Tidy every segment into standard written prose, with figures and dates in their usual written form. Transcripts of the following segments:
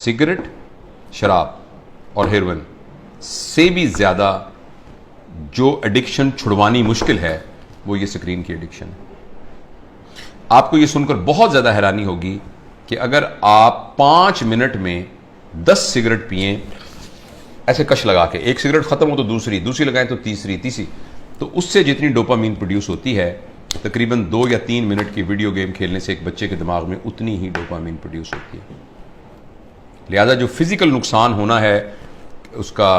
Cigarette, शराब और heroin से भी ज़्यादा जो एडिक्शन छुड़वानी मुश्किल है वो ये स्क्रीन की एडिक्शन है। आपको ये सुनकर बहुत ज़्यादा हैरानी होगी कि अगर आप 5 मिनट में 10 सिगरेट पिए ऐसे कश लगा के, एक सिगरेट खत्म हो तो दूसरी, दूसरी लगाएं तो तीसरी, तो उससे जितनी डोपामीन प्रोड्यूस होती है तकरीबन 2 या 3 मिनट की वीडियो गेम खेलने से एक बच्चे के दिमाग में उतनी ही डोपामीन प्रोड्यूस होती है। लिहाजा जो फिजिकल नुकसान होना है उसका,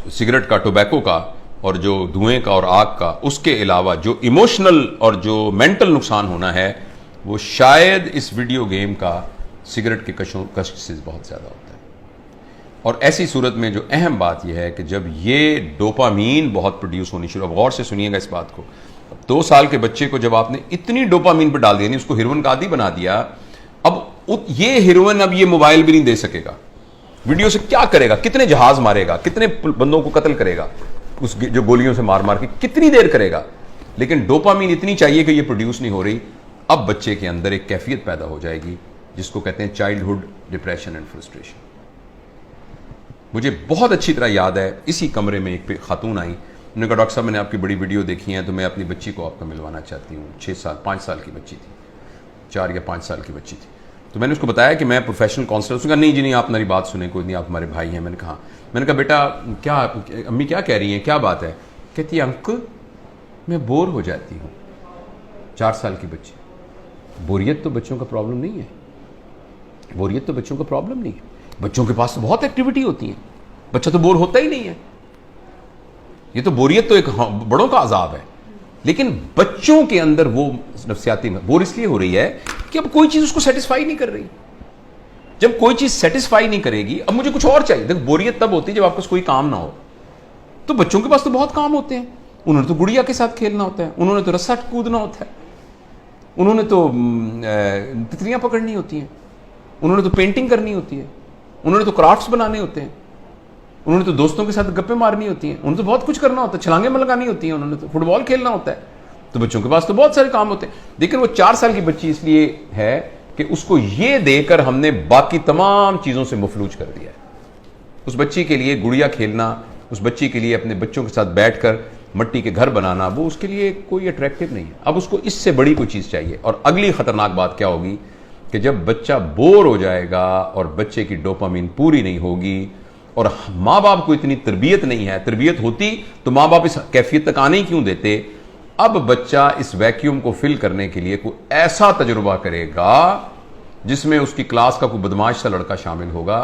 सिगरेट का, टोबैको का और जो धुएं का और आग का, उसके अलावा जो इमोशनल और जो मेंटल नुकसान होना है वो शायद इस वीडियो गेम का सिगरेट के कष्ट से बहुत ज़्यादा होता है। और ऐसी सूरत में जो अहम बात यह है कि जब ये डोपामीन बहुत प्रोड्यूस होनी शुरू, अब गौर से सुनिएगा इस बात को, 2 साल के बच्चे को जब आपने इतनी डोपामीन पर डाल दिया, नहीं उसको हेरोइन का आदी बना दिया, अब ये हेरोइन अब ये मोबाइल भी नहीं दे सकेगा, वीडियो से क्या करेगा, कितने जहाज मारेगा, कितने बंदों को कत्ल करेगा, उस जो गोलियों से मार मार के कितनी देर करेगा, लेकिन डोपामीन इतनी चाहिए कि ये प्रोड्यूस नहीं हो रही। अब बच्चे के अंदर एक कैफियत पैदा हो जाएगी जिसको कहते हैं चाइल्डहुड डिप्रेशन एंड फ्रस्ट्रेशन। मुझे बहुत अच्छी तरह याद है, इसी कमरे में एक खातून आई, उन्होंने कहा डॉक्टर साहब मैंने आपकी बड़ी वीडियो देखी है तो मैं अपनी बच्ची को आपको मिलवाना चाहती हूँ। 5 साल की बच्ची थी, 4 या 5 साल की बच्ची थी। तो मैंने उसको बताया कि मैं प्रोफेशनल काउंसलर। उसने कहा नहीं जी नहीं, आप मेरी बात सुने, कोई नहीं, आप हमारे भाई हैं। मैंने कहा बेटा क्या, अम्मी क्या कह रही हैं, क्या बात है? कहती है अंकल मैं बोर हो जाती हूँ। 4 साल की बच्ची। बोरियत तो बच्चों का प्रॉब्लम नहीं है, बोरियत तो बच्चों का प्रॉब्लम नहीं है, बच्चों के पास तो बहुत एक्टिविटी होती है, बच्चा तो बोर होता ही नहीं है। ये तो बोरियत तो एक बड़ों का अजाब है, लेकिन बच्चों के अंदर वो नफ्सियाती बोर इसलिए हो रही है कि अब कोई चीज उसको सेटिस्फाई नहीं कर रही। जब कोई चीज सेटिस्फाई नहीं करेगी, अब मुझे कुछ और चाहिए। देखो बोरियत तब होती है जब आपके पास कोई काम ना हो। तो बच्चों के पास तो बहुत काम होते हैं, उन्होंने तो गुड़िया के साथ खेलना होता है, उन्होंने तो रस्सा कूदना होता है, उन्होंने तो तितलियां पकड़नी होती हैं, उन्होंने तो पेंटिंग करनी होती है, उन्होंने तो क्राफ्ट्स बनाने होते हैं, उन्होंने तो दोस्तों के साथ गप्पे मारनी होती हैं, उन्होंने तो बहुत कुछ करना होता है, छलांगे लगानी होती हैं, उन्होंने तो फुटबॉल खेलना होता है। तो बच्चों के पास तो बहुत सारे काम होते हैं। लेकिन वो 4 साल की बच्ची इसलिए है कि उसको ये देकर हमने बाकी तमाम चीजों से मफलूज कर दिया है। उस बच्ची के लिए गुड़िया खेलना, उस बच्ची के लिए अपने बच्चों के साथ बैठकर मट्टी के घर बनाना, वो उसके लिए कोई अट्रैक्टिव नहीं है। अब उसको इससे बड़ी कोई चीज चाहिए। और अगली खतरनाक बात क्या होगी कि जब बच्चा बोर हो जाएगा और बच्चे की डोपामीन पूरी नहीं होगी और माँ बाप को इतनी तरबियत नहीं है, तरबियत होती तो माँ बाप इस कैफियत तक आने ही क्यों देते। अब बच्चा इस वैक्यूम को फिल करने के लिए कोई ऐसा तजुर्बा करेगा जिसमें उसकी क्लास का कोई बदमाश सा लड़का शामिल होगा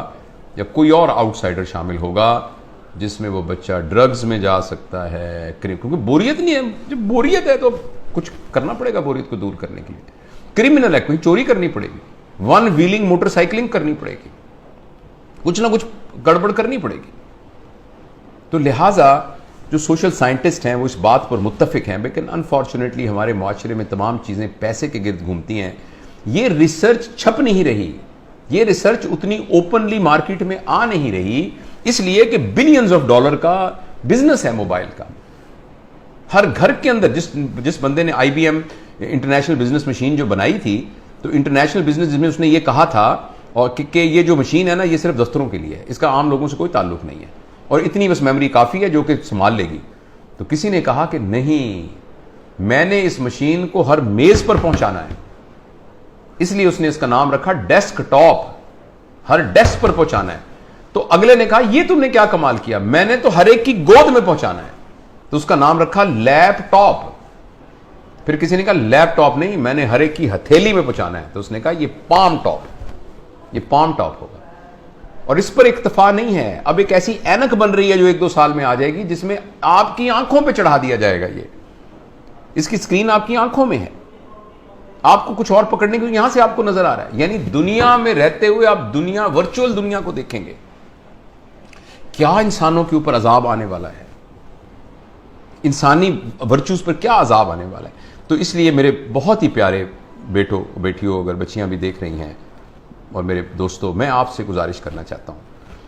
या कोई और आउटसाइडर शामिल होगा, जिसमें वो बच्चा ड्रग्स में जा सकता है, क्योंकि बोरियत नहीं है। जब बोरियत है तो कुछ करना पड़ेगा बोरियत को दूर करने के लिए। क्रिमिनल है, कोई चोरी करनी पड़ेगी, 1 व्हीलिंग मोटरसाइकिलिंग करनी पड़ेगी, कुछ ना कुछ गड़बड़ करनी पड़ेगी। तो लिहाजा जो सोशल साइंटिस्ट हैं वो इस बात पर मुत्तफिक हैं, लेकिन अनफॉर्चुनेटली हमारे माशरे में तमाम चीज़ें पैसे के गिर्द घूमती हैं। ये रिसर्च छप नहीं रही, ये रिसर्च उतनी ओपनली मार्केट में आ नहीं रही, इसलिए कि बिलियंस ऑफ डॉलर का बिजनेस है मोबाइल का। हर घर के अंदर जिस बंदे ने IBM इंटरनेशनल बिजनेस मशीन जो बनाई थी, तो इंटरनेशनल बिजनेस जिसमें उसने ये कहा था और कि ये जो मशीन है ना, ये सिर्फ दफ्तरों के लिए है, इसका आम लोगों से कोई ताल्लुक नहीं है और इतनी बस मेमोरी काफ़ी है जो कि संभाल लेगी। तो किसी ने कहा कि नहीं, मैंने इस मशीन को हर मेज़ पर पहुंचाना है, इसलिए उसने इसका नाम रखा डेस्कटॉप, हर डेस्क पर पहुंचाना है। तो अगले ने कहा ये तुमने क्या कमाल किया, मैंने तो हर एक की गोद में पहुंचाना है, तो उसका नाम रखा लैपटॉप। फिर किसी ने कहा लैपटॉप नहीं, मैंने हर एक की हथेली में पहुंचाना है, तो उसने कहा ये पाम टॉप, ये पाम टॉप होगा। और इस पर इक्तफा नहीं है, अब एक ऐसी ऐनक बन रही है जो 1-2 साल में आ जाएगी जिसमें आपकी आंखों पे चढ़ा दिया जाएगा। ये इसकी स्क्रीन आपकी आंखों में है, आपको कुछ और पकड़ने को यहां से आपको नजर आ रहा है। यानी दुनिया में रहते हुए आप दुनिया, वर्चुअल दुनिया को देखेंगे। क्या इंसानों के ऊपर अजाब आने वाला है, इंसानी वर्चूज पर क्या अजाब आने वाला है। तो इसलिए मेरे बहुत ही प्यारे बेटों बेटियों, अगर बच्चियां भी देख रही हैं और मेरे दोस्तों, मैं आपसे गुजारिश करना चाहता हूं,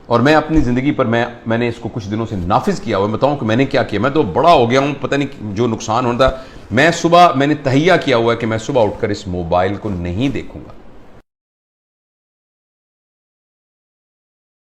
और मैं अपनी ज़िंदगी पर मैंने इसको कुछ दिनों से नाफिज किया हुआ। बताऊं कि मैंने क्या किया, मैं तो बड़ा हो गया हूं, पता नहीं जो नुकसान होता। मैंने तहैया किया हुआ है कि मैं सुबह उठकर इस मोबाइल को नहीं देखूंगा।